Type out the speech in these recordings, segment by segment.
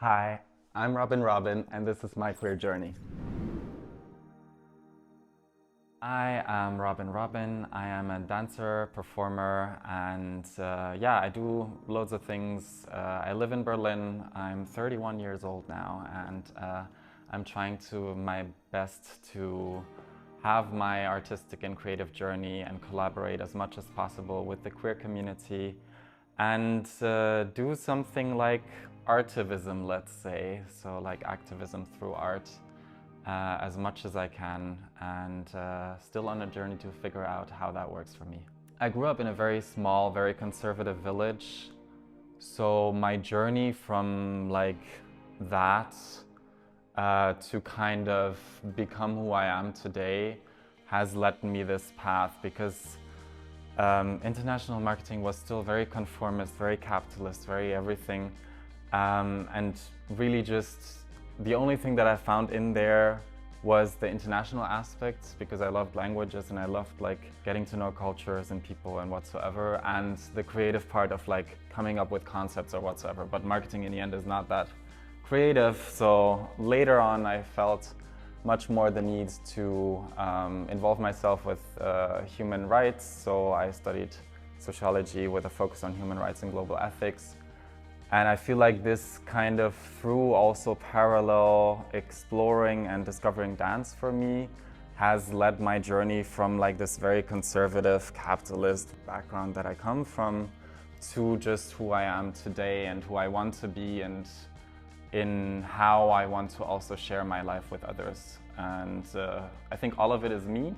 Hi, I'm Robyn Robin, and this is my queer journey. I am Robyn Robin. I am a dancer, performer, and yeah, I do loads of things. I live in Berlin. I'm 31 years old now, and I'm trying to my best to have my artistic and creative journey and collaborate as much as possible with the queer community and do something like artivism, let's say, so like activism through art. As much as I can, and still on a journey to figure out how that works for me. I grew up in a very small, very conservative village, so my journey from like that to kind of become who I am today has led me this path, because international marketing was still very conformist, very capitalist, very everything, and really just the only thing that I found in there was the international aspects, because I loved languages and I loved like getting to know cultures and people and whatsoever, and the creative part of like coming up with concepts or whatsoever. But marketing in the end is not that creative. So later on I felt much more the need to involve myself with human rights. So I studied sociology with a focus on human rights and global ethics. And I feel like this kind of, through also parallel exploring and discovering dance for me, has led my journey from like this very conservative capitalist background that I come from to just who I am today and who I want to be, and in how I want to also share my life with others. And I think all of it is me,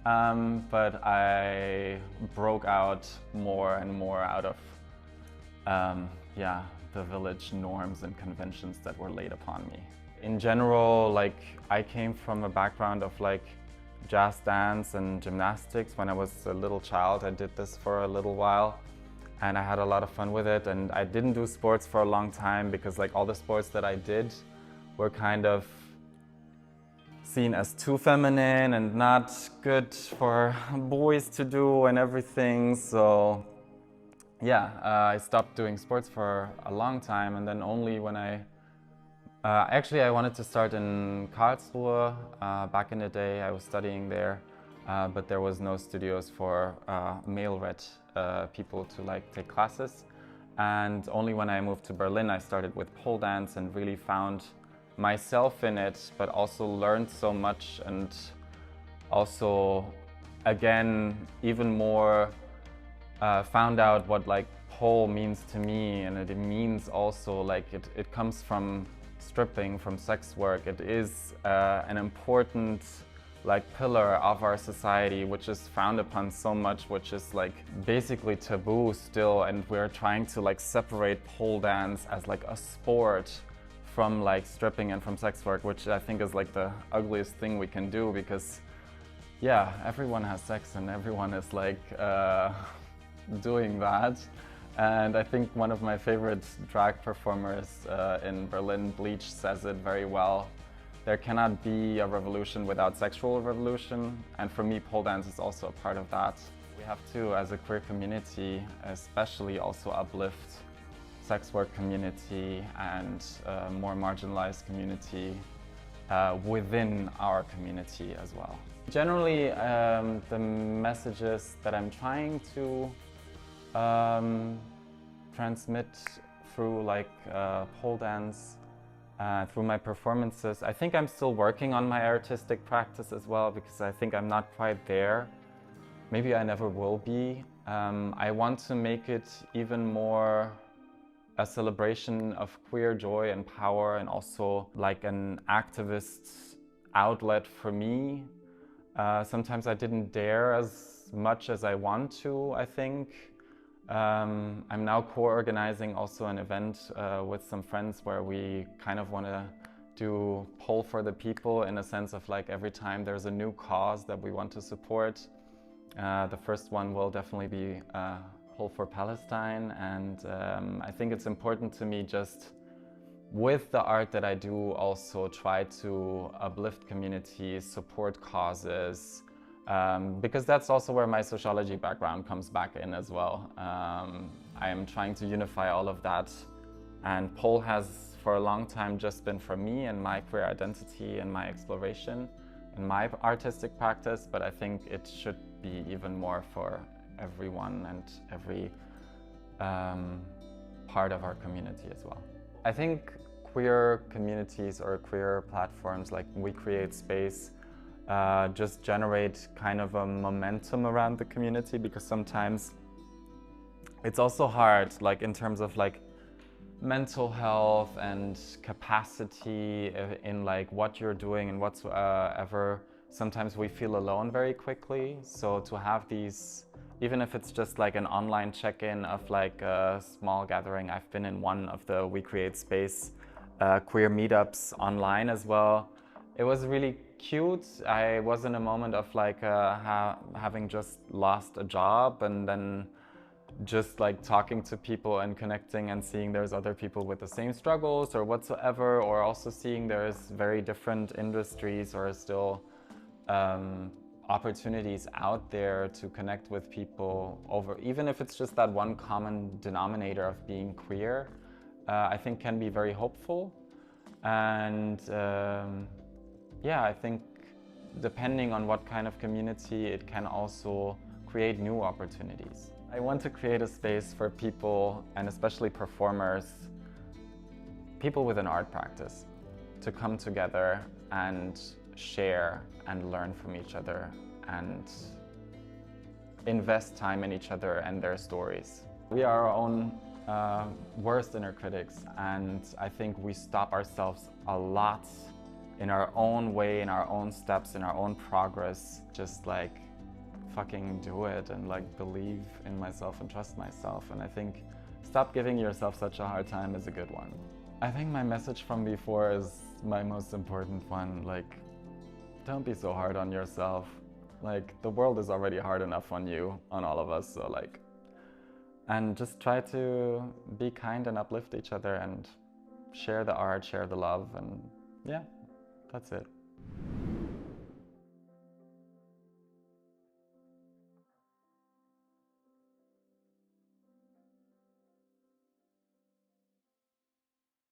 but I broke out more and more out of yeah, the village norms and conventions that were laid upon me. In general, like I came from a background of like jazz dance and gymnastics. When I was a little child, I did this for a little while and I had a lot of fun with it. And I didn't do sports for a long time because like all the sports that I did were kind of seen as too feminine and not good for boys to do and everything. So yeah, I stopped doing sports for a long time, and then only when actually I wanted to start in Karlsruhe. Back in the day I was studying there, but there was no studios for male-read people to like take classes. And only when I moved to Berlin I started with pole dance and really found myself in it, but also learned so much, and also again even more found out what like pole means to me. And it means also like it comes from stripping, from sex work. It is an important like pillar of our society, which is frowned upon so much, which is like basically taboo still. And we're trying to like separate pole dance as like a sport from like stripping and from sex work, which I think is like the ugliest thing we can do, because yeah, everyone has sex and everyone is like doing that. And I think one of my favorite drag performers in Berlin, Bleach, says it very well. There cannot be a revolution without sexual revolution, and for me pole dance is also a part of that. We have to, as a queer community, especially also uplift sex work community and more marginalized community within our community as well. Generally, the messages that I'm trying to transmit through like pole dance, through my performances. I think I'm still working on my artistic practice as well, because I think I'm not quite there. Maybe I never will be. I want to make it even more a celebration of queer joy and power, and also like an activist outlet for me. Sometimes I didn't dare as much as I want to, I think. I'm now co-organizing also an event with some friends where we kind of want to do pole for the people, in a sense of like every time there's a new cause that we want to support. The first one will definitely be pole for Palestine, and I think it's important to me, just with the art that I do, also try to uplift communities, support causes, because that's also where my sociology background comes back in as well. I am trying to unify all of that, and pole has for a long time just been for me and my queer identity and my exploration and my artistic practice, but I think it should be even more for everyone and every part of our community as well. I think queer communities or queer platforms like We Create Space just generate kind of a momentum around the community, because sometimes it's also hard, like in terms of like mental health and capacity in like what you're doing and whatsoever. Sometimes we feel alone very quickly. So to have these, even if it's just like an online check-in of like a small gathering, I've been in one of the We Create Space queer meetups online as well. It was really cute. I was in a moment of like having just lost a job, and then just like talking to people and connecting and seeing there's other people with the same struggles or whatsoever, or also seeing there's very different industries or still opportunities out there to connect with people over, even if it's just that one common denominator of being queer, I think can be very hopeful. And yeah, I think depending on what kind of community, it can also create new opportunities. I want to create a space for people, and especially performers, people with an art practice, to come together and share and learn from each other and invest time in each other and their stories. We are our own worst inner critics, and I think we stop ourselves a lot in our own way, in our own steps, in our own progress. Just like fucking do it and like believe in myself and trust myself. And I think stop giving yourself such a hard time is a good one. I think my message from before is my most important one. Like, don't be so hard on yourself. Like, the world is already hard enough on you, on all of us. So like, and just try to be kind and uplift each other and share the art, share the love, and yeah, that's it.